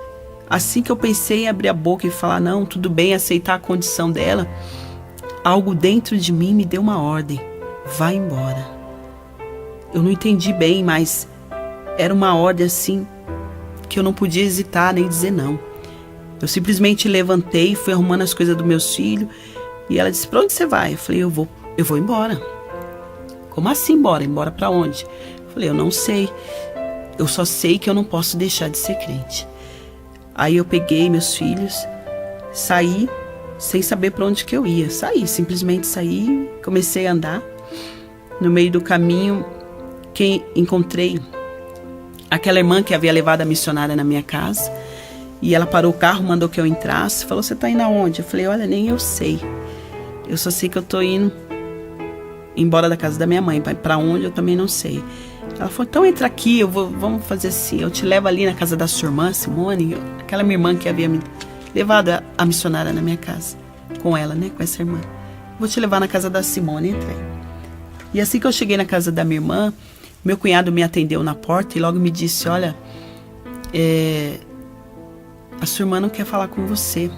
Assim que eu pensei em abrir a boca e falar, não, tudo bem, aceitar a condição dela, algo dentro de mim me deu uma ordem, vai embora. Eu não entendi bem, mas era uma ordem assim, que eu não podia hesitar nem dizer não. Eu simplesmente levantei, fui arrumando as coisas dos meus filhos. E ela disse, pra onde você vai? Eu falei, eu vou embora. Como assim embora? Embora pra onde? Eu falei, eu não sei. Eu só sei que eu não posso deixar de ser crente. Aí eu peguei meus filhos, saí, sem saber pra onde que eu ia. Simplesmente saí, comecei a andar. No meio do caminho, encontrei aquela irmã que havia levado a missionária na minha casa. E ela parou o carro, mandou que eu entrasse. Falou, você tá indo aonde? Eu falei, olha, nem eu sei. Eu só sei que eu tô indo embora da casa da minha mãe. Pra onde eu também não sei. Ela falou, então entra aqui, vamos fazer assim. Eu te levo ali na casa da sua irmã, Simone. Aquela minha irmã que havia me levado a missionária na minha casa. Com ela, né? Com essa irmã. Vou te levar na casa da Simone, entra aí. E assim que eu cheguei na casa da minha irmã, meu cunhado me atendeu na porta e logo me disse, olha, a sua irmã não quer falar com você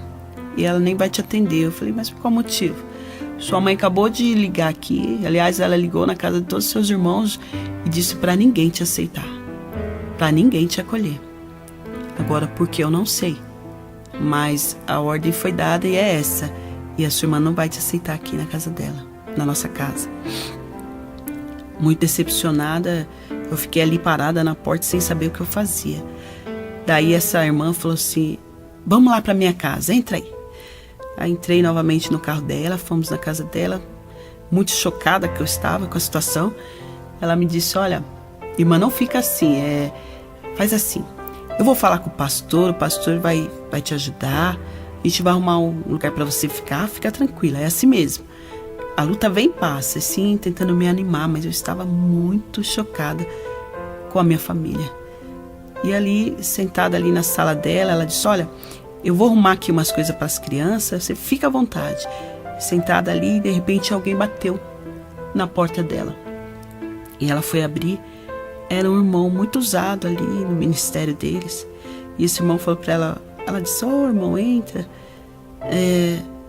e ela nem vai te atender. Eu falei, mas por qual motivo? Sua mãe acabou de ligar aqui, aliás, ela ligou na casa de todos os seus irmãos e disse para ninguém te aceitar, para ninguém te acolher. Agora, por que eu não sei, mas a ordem foi dada e é essa, e a sua irmã não vai te aceitar aqui na casa dela, na nossa casa. Muito decepcionada, eu fiquei ali parada na porta sem saber o que eu fazia. Daí essa irmã falou assim, vamos lá para minha casa, entra aí. Aí entrei novamente no carro dela, fomos na casa dela, muito chocada que eu estava com a situação. Ela me disse, olha, irmã, não fica assim, faz assim, eu vou falar com o pastor vai te ajudar, a gente vai arrumar um lugar para você ficar, fica tranquila, é assim mesmo. A luta vem e passa, assim, tentando me animar, mas eu estava muito chocada com a minha família. E ali, sentada ali na sala dela, ela disse, olha, eu vou arrumar aqui umas coisas para as crianças, você fica à vontade. Sentada ali, de repente alguém bateu na porta dela. E ela foi abrir, era um irmão muito usado ali no ministério deles. E esse irmão falou para ela, ela disse, irmão, entra,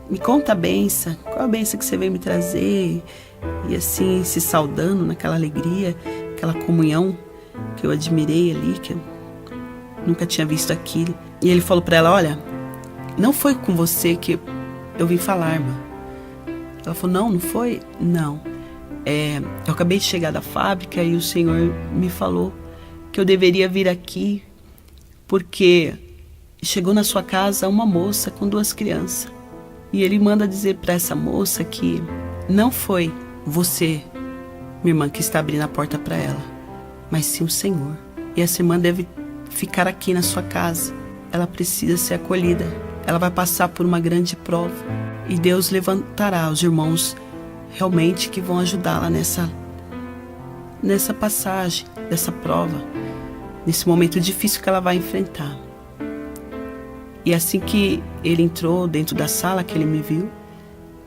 me conta a benção, qual a benção que você veio me trazer? E assim, se saudando naquela alegria, aquela comunhão que eu admirei ali, que eu nunca tinha visto aquilo. E ele falou para ela, olha, não foi com você que eu vim falar, irmã. Ela falou, não foi? Não. Eu acabei de chegar da fábrica e o Senhor me falou que eu deveria vir aqui porque chegou na sua casa uma moça com 2 crianças. E ele manda dizer para essa moça que não foi você, minha irmã, que está abrindo a porta para ela, mas sim o Senhor. E essa irmã deve ficar aqui na sua casa. Ela precisa ser acolhida. Ela vai passar por uma grande prova. E Deus levantará os irmãos realmente que vão ajudá-la nessa passagem, dessa prova. nesse momento difícil que ela vai enfrentar. E assim que ele entrou dentro da sala, que ele me viu,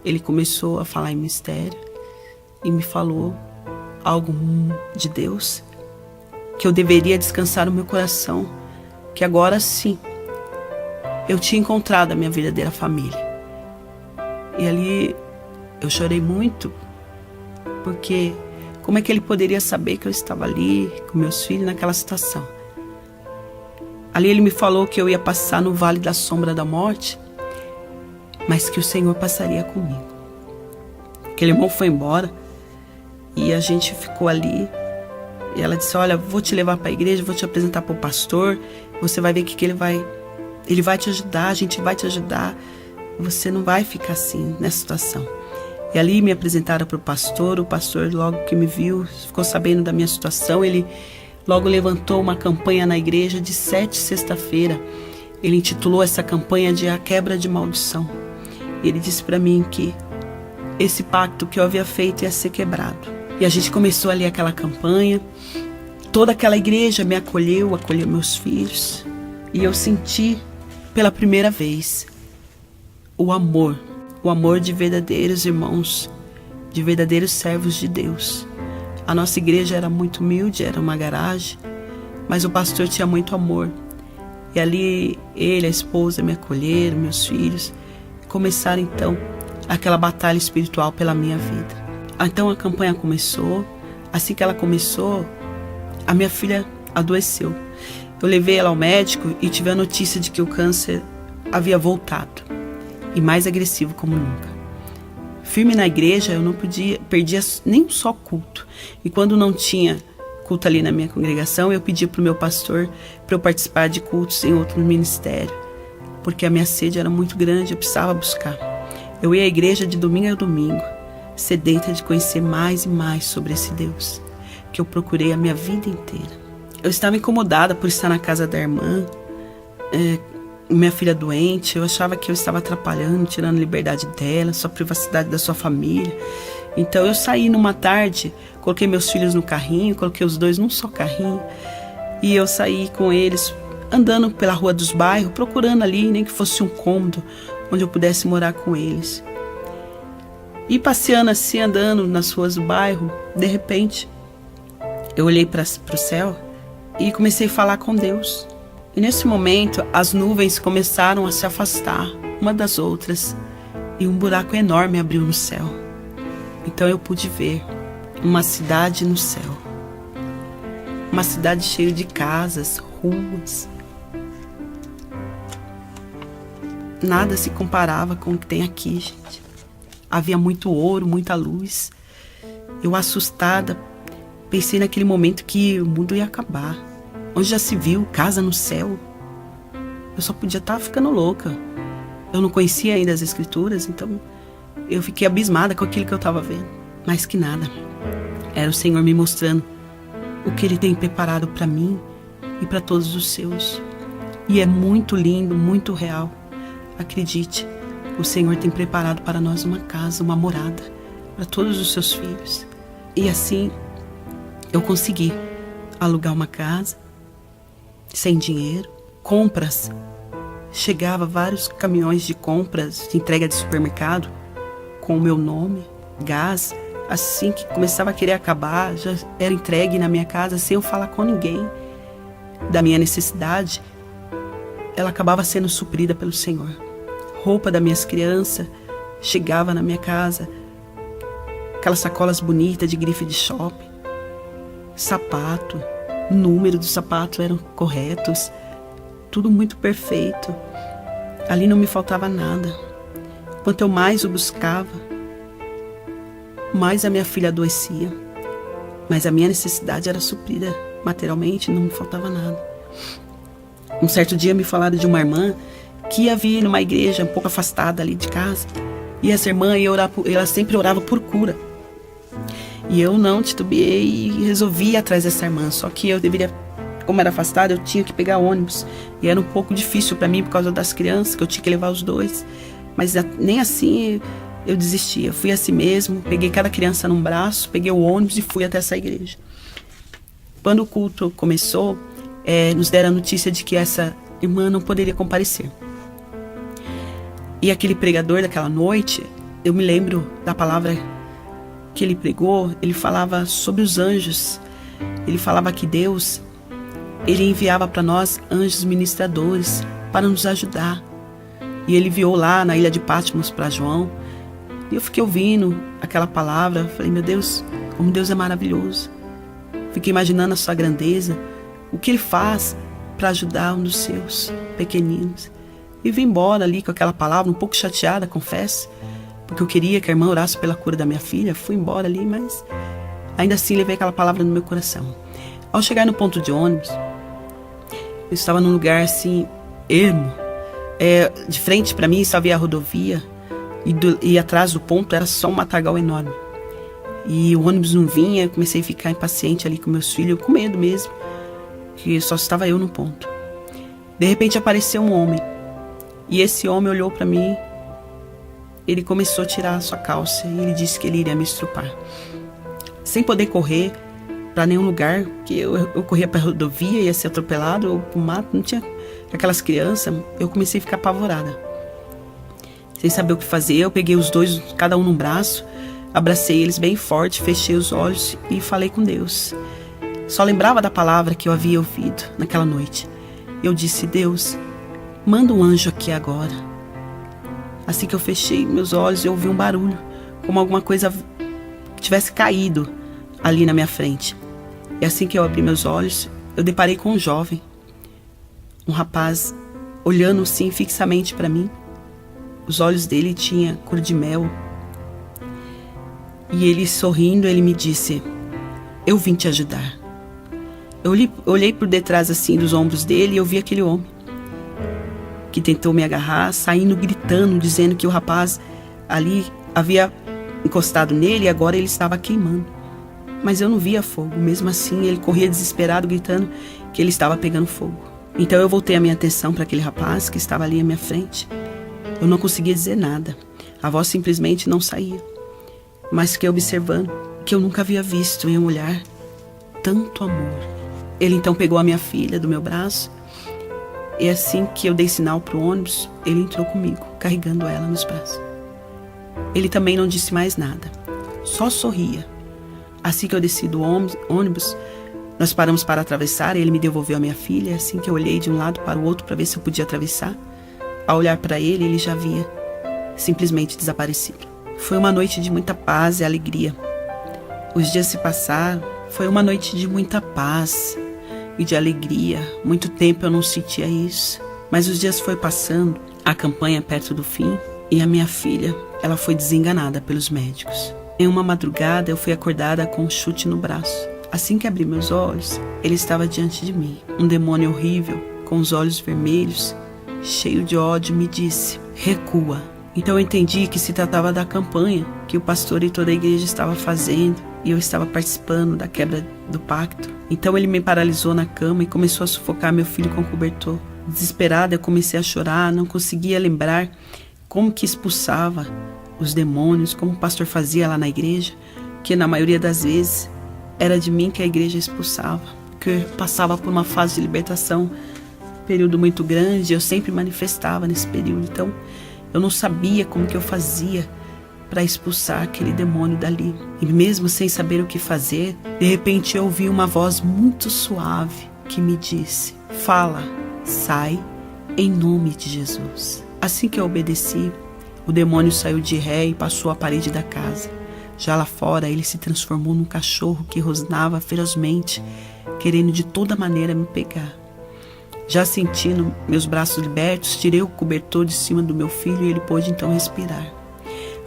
ele começou a falar em mistério e me falou algo de Deus, que eu deveria descansar no meu coração, que agora sim eu tinha encontrado a minha verdadeira família. E ali eu chorei muito, porque como é que ele poderia saber que eu estava ali com meus filhos naquela situação? Ali ele me falou que eu ia passar no vale da sombra da morte, mas que o Senhor passaria comigo. Aquele irmão foi embora e a gente ficou ali. E ela disse: olha, vou te levar para a igreja, vou te apresentar para o pastor, você vai ver que ele vai te ajudar, a gente vai te ajudar, você não vai ficar assim nessa situação. E ali me apresentaram para o pastor logo que me viu, ficou sabendo da minha situação, ele logo levantou uma campanha na igreja de 7 sexta-feira. Ele intitulou essa campanha de A Quebra de Maldição. Ele disse para mim que esse pacto que eu havia feito ia ser quebrado. E a gente começou ali aquela campanha. Toda aquela igreja me acolheu meus filhos. E eu senti pela primeira vez o amor de verdadeiros irmãos, de verdadeiros servos de Deus. A nossa igreja era muito humilde, era uma garagem, mas o pastor tinha muito amor. E ali ele, a esposa me acolheram, meus filhos, começaram então aquela batalha espiritual pela minha vida. Então a campanha começou. Assim que ela começou, a minha filha adoeceu. Eu levei ela ao médico e tive a notícia de que o câncer havia voltado, e mais agressivo como nunca. Firme na igreja, eu não perdia nem um só culto. E quando não tinha culto ali na minha congregação, eu pedia para o meu pastor para eu participar de cultos em outro ministério, porque a minha sede era muito grande, eu precisava buscar. Eu ia à igreja de domingo a domingo, sedenta de conhecer mais e mais sobre esse Deus, que eu procurei a minha vida inteira. Eu estava incomodada por estar na casa da irmã, minha filha doente. Eu achava que eu estava atrapalhando, tirando a liberdade dela, sua privacidade da sua família. Então eu saí numa tarde, coloquei meus filhos no carrinho, coloquei os dois num só carrinho, e eu saí com eles, andando pela rua dos bairros, procurando ali, nem que fosse um cômodo, onde eu pudesse morar com eles. E passeando assim, andando nas ruas do bairro, de repente, eu olhei para o céu e comecei a falar com Deus. E nesse momento, as nuvens começaram a se afastar uma das outras e um buraco enorme abriu no céu. Então eu pude ver uma cidade no céu. Uma cidade cheia de casas, ruas. Nada se comparava com o que tem aqui, gente. Havia muito ouro, muita luz. Eu, assustada, pensei naquele momento que o mundo ia acabar. Onde já se viu casa no céu? Eu só podia estar ficando louca. Eu não conhecia ainda as escrituras, então eu fiquei abismada com aquilo que eu estava vendo. Mais que nada, era o Senhor me mostrando o que Ele tem preparado para mim e para todos os seus. E é muito lindo, muito real. Acredite, o Senhor tem preparado para nós uma casa, uma morada, para todos os seus filhos. E assim, eu consegui alugar uma casa, sem dinheiro, compras. Chegava vários caminhões de compras, de entrega de supermercado, com o meu nome, gás. Assim que começava a querer acabar, já era entregue na minha casa, sem eu falar com ninguém da minha necessidade. Ela acabava sendo suprida pelo Senhor. Roupa das minhas crianças chegava na minha casa, aquelas sacolas bonitas de grife de shopping, sapato, o número dos sapatos eram corretos, tudo muito perfeito. Ali não me faltava nada. Quanto eu mais o buscava, mais a minha filha adoecia, mas a minha necessidade era suprida materialmente, não me faltava nada. Um certo dia me falaram de uma irmã que ia vir numa igreja um pouco afastada ali de casa, e essa irmã ia orar ela sempre orava por cura. E eu não titubeei e resolvi ir atrás dessa irmã. Só que eu deveria, como era afastada, eu tinha que pegar ônibus. E era um pouco difícil para mim por causa das crianças, que eu tinha que levar os dois. Mas nem assim eu desisti. Eu fui assim mesmo, peguei cada criança num braço, peguei o ônibus e fui até essa igreja. Quando o culto começou, nos deram a notícia de que essa irmã não poderia comparecer. E aquele pregador daquela noite, eu me lembro da palavra que ele pregou. Ele falava sobre os anjos. Ele falava que Deus, ele enviava para nós anjos ministradores para nos ajudar. E ele enviou lá na ilha de Patmos para João. E eu fiquei ouvindo aquela palavra. Falei, meu Deus, como Deus é maravilhoso. Fiquei imaginando a sua grandeza, o que ele faz para ajudar um dos seus pequeninos. E vim embora ali com aquela palavra, um pouco chateada, confesso, porque eu queria que a irmã orasse pela cura da minha filha. Fui embora ali, mas ainda assim levei aquela palavra no meu coração. Ao chegar no ponto de ônibus, eu estava num lugar assim, ermo. De frente para mim só havia a rodovia, e atrás do ponto era só um matagal enorme. E o ônibus não vinha, eu comecei a ficar impaciente ali com meus filhos, com medo mesmo, que só estava eu no ponto. De repente apareceu um homem, e esse homem olhou para mim. Ele começou a tirar a sua calça e ele disse que ele iria me estrupar. Sem poder correr para nenhum lugar, porque eu corria para a rodovia, ia ser atropelado, ou para o mato, não tinha aquelas crianças. Eu comecei a ficar apavorada, sem saber o que fazer. Eu peguei os dois, cada um num braço, abracei eles bem forte, fechei os olhos e falei com Deus. Só lembrava da palavra que eu havia ouvido naquela noite. Eu disse, Deus, manda um anjo aqui agora. Assim que eu fechei meus olhos, eu ouvi um barulho, como alguma coisa tivesse caído ali na minha frente. E assim que eu abri meus olhos, eu deparei com um jovem, um rapaz, olhando sim fixamente para mim. Os olhos dele tinham cor de mel. E ele sorrindo, ele me disse, eu vim te ajudar. Eu olhei por detrás assim dos ombros dele e eu vi aquele homem que tentou me agarrar, saindo gritando, dizendo que o rapaz ali havia encostado nele e agora ele estava queimando. Mas eu não via fogo. Mesmo assim, ele corria desesperado, gritando que ele estava pegando fogo. Então eu voltei a minha atenção para aquele rapaz que estava ali à minha frente. Eu não conseguia dizer nada. A voz simplesmente não saía. Mas fiquei observando que eu nunca havia visto em um olhar tanto amor. Ele então pegou a minha filha do meu braço e assim que eu dei sinal para o ônibus, ele entrou comigo, carregando ela nos braços. Ele também não disse mais nada, só sorria. Assim que eu desci do ônibus, nós paramos para atravessar e ele me devolveu a minha filha. Assim que eu olhei de um lado para o outro para ver se eu podia atravessar, ao olhar para ele, ele já havia simplesmente desaparecido. Foi uma noite de muita paz e alegria. Os dias se passaram, foi uma noite de muita paz e de alegria. Muito tempo eu não sentia isso, mas os dias foram passando, a campanha perto do fim, e a minha filha, ela foi desenganada pelos médicos. Em uma madrugada eu fui acordada com um chute no braço. Assim que abri meus olhos, ele estava diante de mim. Um demônio horrível, com os olhos vermelhos, cheio de ódio, me disse, recua. Então eu entendi que se tratava da campanha que o pastor e toda a igreja estava fazendo, e eu estava participando da quebra do pacto. Então ele me paralisou na cama e começou a sufocar meu filho com o cobertor. Desesperada, eu comecei a chorar, não conseguia lembrar como que expulsava os demônios, como o pastor fazia lá na igreja, que na maioria das vezes era de mim que a igreja expulsava, porque eu passava por uma fase de libertação, período muito grande, eu sempre manifestava nesse período. Então eu não sabia como que eu fazia para expulsar aquele demônio dali. E mesmo sem saber o que fazer, de repente eu ouvi uma voz muito suave que me disse, fala, sai, em nome de Jesus. Assim que eu obedeci, o demônio saiu de ré e passou a parede da casa. Já lá fora, ele se transformou num cachorro que rosnava ferozmente, querendo de toda maneira me pegar. Já sentindo meus braços libertos, tirei o cobertor de cima do meu filho e ele pôde então respirar.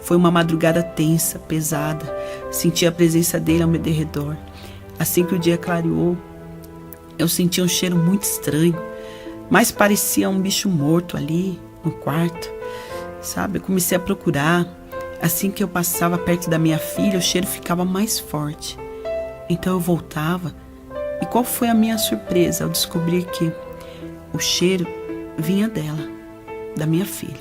Foi uma madrugada tensa, pesada. Senti a presença dele ao meu derredor. Assim que o dia clareou, eu senti um cheiro muito estranho, mas parecia um bicho morto ali no quarto, sabe? Eu comecei a procurar. Assim que eu passava perto da minha filha, o cheiro ficava mais forte. Então eu voltava. E qual foi a minha surpresa ao descobrir que o cheiro vinha dela, da minha filha,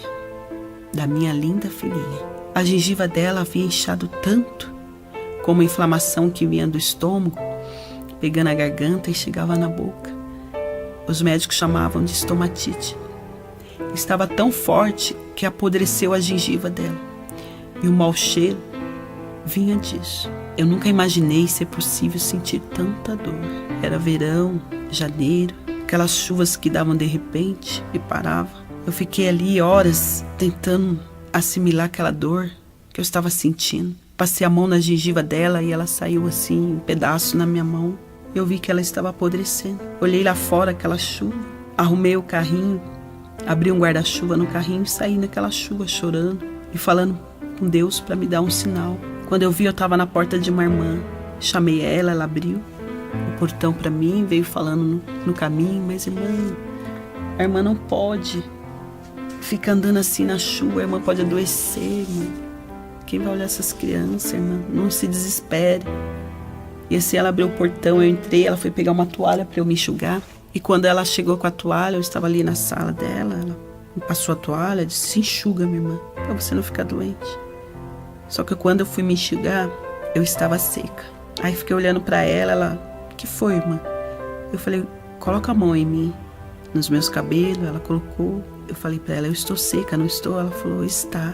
da minha linda filhinha. A gengiva dela havia inchado tanto, como a inflamação que vinha do estômago, pegando a garganta e chegava na boca. Os médicos chamavam de estomatite. Estava tão forte que apodreceu a gengiva dela. E o mau cheiro vinha disso. Eu nunca imaginei ser possível sentir tanta dor. Era verão, janeiro, aquelas chuvas que davam de repente e paravam. Eu fiquei ali horas tentando assimilar aquela dor que eu estava sentindo. Passei a mão na gengiva dela e ela saiu assim, em pedaço na minha mão. Eu vi que ela estava apodrecendo. Olhei lá fora aquela chuva, arrumei o carrinho, abri um guarda-chuva no carrinho e saí naquela chuva chorando e falando com Deus para me dar um sinal. Quando eu vi, eu estava na porta de uma irmã. Chamei ela, ela abriu o portão para mim, veio falando no caminho, mas irmã, a irmã não pode ficar andando assim na chuva, a irmã pode adoecer, irmã. Quem vai olhar essas crianças, irmã? Não se desespere. E assim ela abriu o portão, eu entrei, ela foi pegar uma toalha para eu me enxugar. E quando ela chegou com a toalha, eu estava ali na sala dela, ela me passou a toalha, disse, se enxuga, minha irmã, para você não ficar doente. Só que quando eu fui me enxugar, eu estava seca. Aí fiquei olhando para ela, o que foi, irmã? Eu falei, coloca a mão em mim, nos meus cabelos. Ela colocou, eu falei para ela, eu estou seca, não estou? Ela falou, está.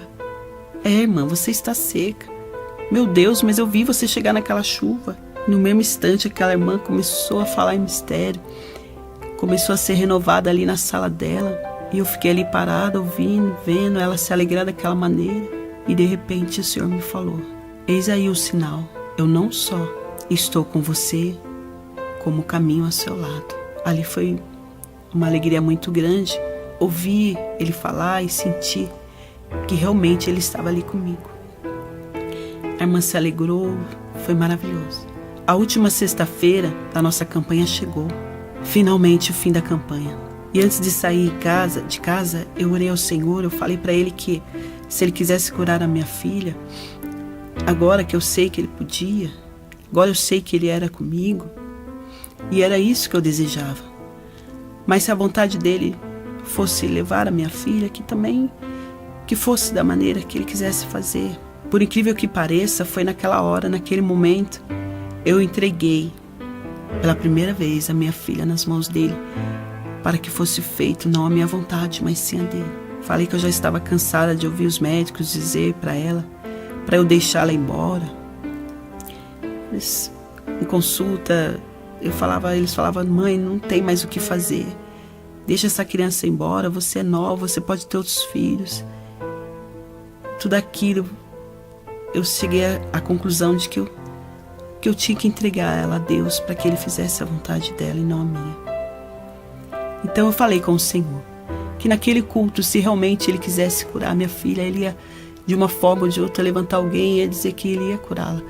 É, irmã, você está seca. Meu Deus, mas eu vi você chegar naquela chuva. No mesmo instante, aquela irmã começou a falar em mistério. Começou a ser renovada ali na sala dela. E eu fiquei ali parada, ouvindo, vendo ela se alegrar daquela maneira. E de repente o Senhor me falou, eis aí o sinal. Eu não só estou com você, como caminho ao seu lado. Ali foi uma alegria muito grande. Ouvir ele falar e sentir que realmente ele estava ali comigo. A irmã se alegrou, foi maravilhoso. A última sexta-feira da nossa campanha chegou. Finalmente o fim da campanha. E antes de sair de casa, eu orei ao Senhor, eu falei para Ele que se Ele quisesse curar a minha filha, agora que eu sei que Ele podia, agora eu sei que Ele era comigo, e era isso que eu desejava. Mas se a vontade dEle fosse levar a minha filha, que também que fosse da maneira que Ele quisesse fazer. Por incrível que pareça, foi naquela hora, naquele momento, eu entreguei pela primeira vez a minha filha nas mãos dele, para que fosse feito não a minha vontade, mas sim a dele. Falei que eu já estava cansada de ouvir os médicos dizer para ela, para eu deixá-la embora. Em consulta, eles falavam, mãe, não tem mais o que fazer. Deixa essa criança embora, você é nova, você pode ter outros filhos. Tudo aquilo, eu cheguei à conclusão de que eu tinha que entregar ela a Deus para que Ele fizesse a vontade dela e não a minha. Então eu falei com o Senhor que naquele culto, se realmente Ele quisesse curar minha filha, Ele ia, de uma forma ou de outra, levantar alguém e ia dizer que Ele ia curá-la.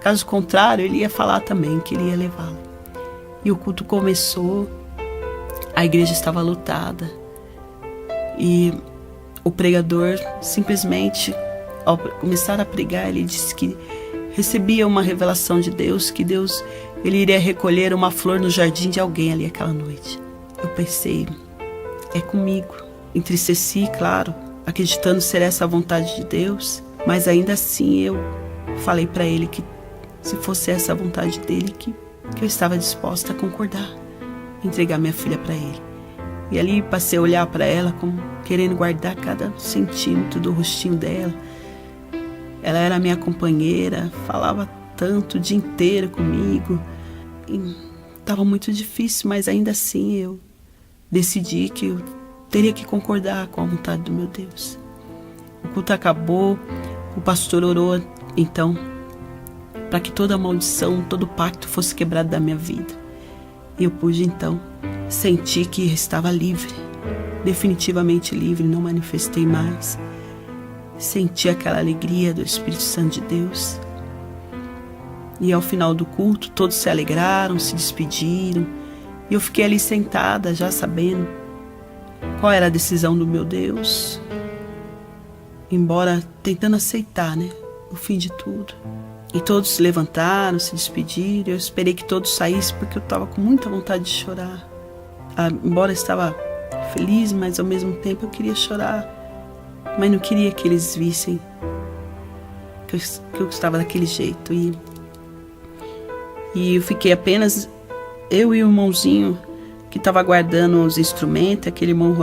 Caso contrário, Ele ia falar também que Ele ia levá-la. E o culto começou, a igreja estava lotada e o pregador simplesmente, ao começar a pregar, ele disse que recebia uma revelação de Deus, que Deus ele iria recolher uma flor no jardim de alguém ali aquela noite. Eu pensei, é comigo. Entristeci, claro, acreditando ser essa a vontade de Deus, mas ainda assim eu falei para ele que se fosse essa a vontade dele, que eu estava disposta a concordar, entregar minha filha para ele. E ali passei a olhar para ela como querendo guardar cada centímetro do rostinho dela. Ela era minha companheira, falava tanto o dia inteiro comigo. Estava muito difícil, mas ainda assim eu decidi que eu teria que concordar com a vontade do meu Deus. O culto acabou, o pastor orou então para que toda maldição, todo pacto fosse quebrado da minha vida. E eu pude então sentir que estava livre, definitivamente livre, não manifestei mais. Senti aquela alegria do Espírito Santo de Deus. E ao final do culto, todos se alegraram, se despediram. E eu fiquei ali sentada, já sabendo qual era a decisão do meu Deus. Embora tentando aceitar, o fim de tudo. E todos se levantaram, se despediram. Eu esperei que todos saíssem, porque eu estava com muita vontade de chorar. Embora eu estava feliz, mas ao mesmo tempo eu queria chorar. Mas não queria que eles vissem que eu estava daquele jeito. E eu fiquei apenas, eu e o irmãozinho, que estava guardando os instrumentos, aquele irmão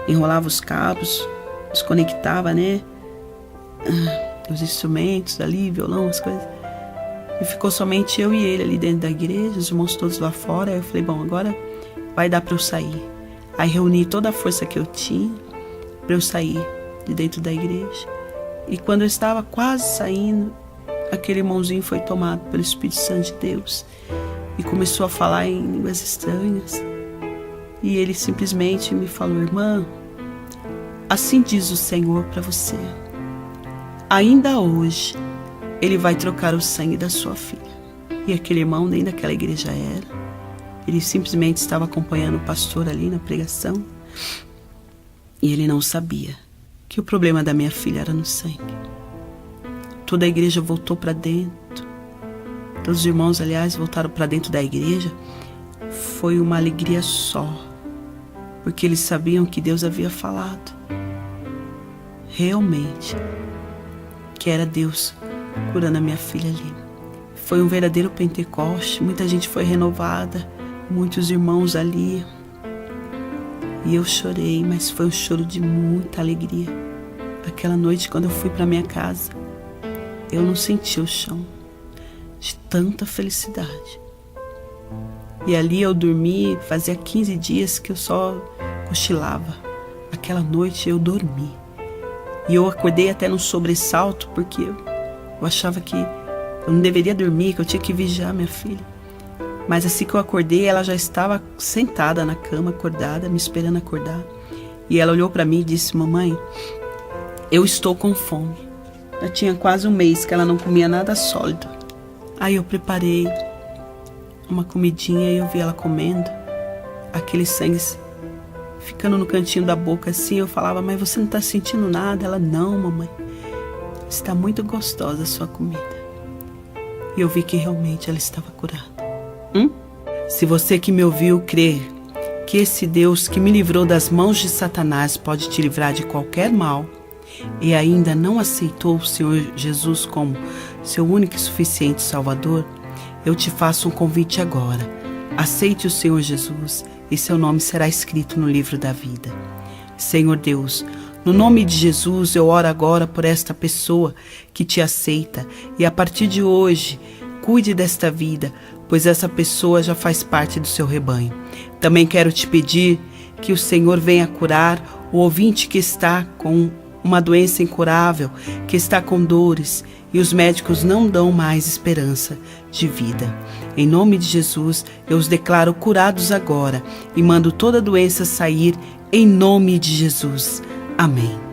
enrolava os cabos, desconectava, né? Os instrumentos ali, violão, as coisas. E ficou somente eu e ele ali dentro da igreja, os irmãos todos lá fora. Aí eu falei, bom, agora vai dar para eu sair. Aí reuni toda a força que eu tinha para eu sair de dentro da igreja. E quando eu estava quase saindo, aquele irmãozinho foi tomado pelo Espírito Santo de Deus e começou a falar em línguas estranhas. E ele simplesmente me falou, irmã, assim diz o Senhor para você. Ainda hoje, Ele vai trocar o sangue da sua filha. E aquele irmão nem daquela igreja era. Ele simplesmente estava acompanhando o pastor ali na pregação. E ele não sabia que o problema da minha filha era no sangue. Toda a igreja voltou para dentro. Todos os irmãos, aliás, voltaram para dentro da igreja. Foi uma alegria só. Porque eles sabiam que Deus havia falado. Realmente. Que era Deus curando a minha filha ali. Foi um verdadeiro Pentecoste, muita gente foi renovada, muitos irmãos ali. E eu chorei, mas foi um choro de muita alegria. Aquela noite, quando eu fui para minha casa, eu não senti o chão, de tanta felicidade. E ali eu dormi, fazia 15 dias que eu só cochilava. Aquela noite eu dormi. E eu acordei até num sobressalto, porque eu achava que eu não deveria dormir, que eu tinha que vigiar minha filha. Mas assim que eu acordei, ela já estava sentada na cama, acordada, me esperando acordar. E ela olhou para mim e disse, mamãe, eu estou com fome. Já tinha quase um mês que ela não comia nada sólido. Aí eu preparei uma comidinha e eu vi ela comendo. Aquele sangue ficando no cantinho da boca assim, eu falava, mas você não está sentindo nada? Ela, não, mamãe, está muito gostosa a sua comida. E eu vi que realmente ela estava curada. Se você que me ouviu crer que esse Deus que me livrou das mãos de Satanás pode te livrar de qualquer mal e ainda não aceitou o Senhor Jesus como seu único e suficiente Salvador, eu te faço um convite agora. Aceite o Senhor Jesus e seu nome será escrito no livro da vida. Senhor Deus, no nome de Jesus, eu oro agora por esta pessoa que te aceita e a partir de hoje, cuide desta vida, pois essa pessoa já faz parte do seu rebanho. Também quero te pedir que o Senhor venha curar o ouvinte que está com uma doença incurável, que está com dores e os médicos não dão mais esperança de vida. Em nome de Jesus, eu os declaro curados agora e mando toda doença sair em nome de Jesus. Amém.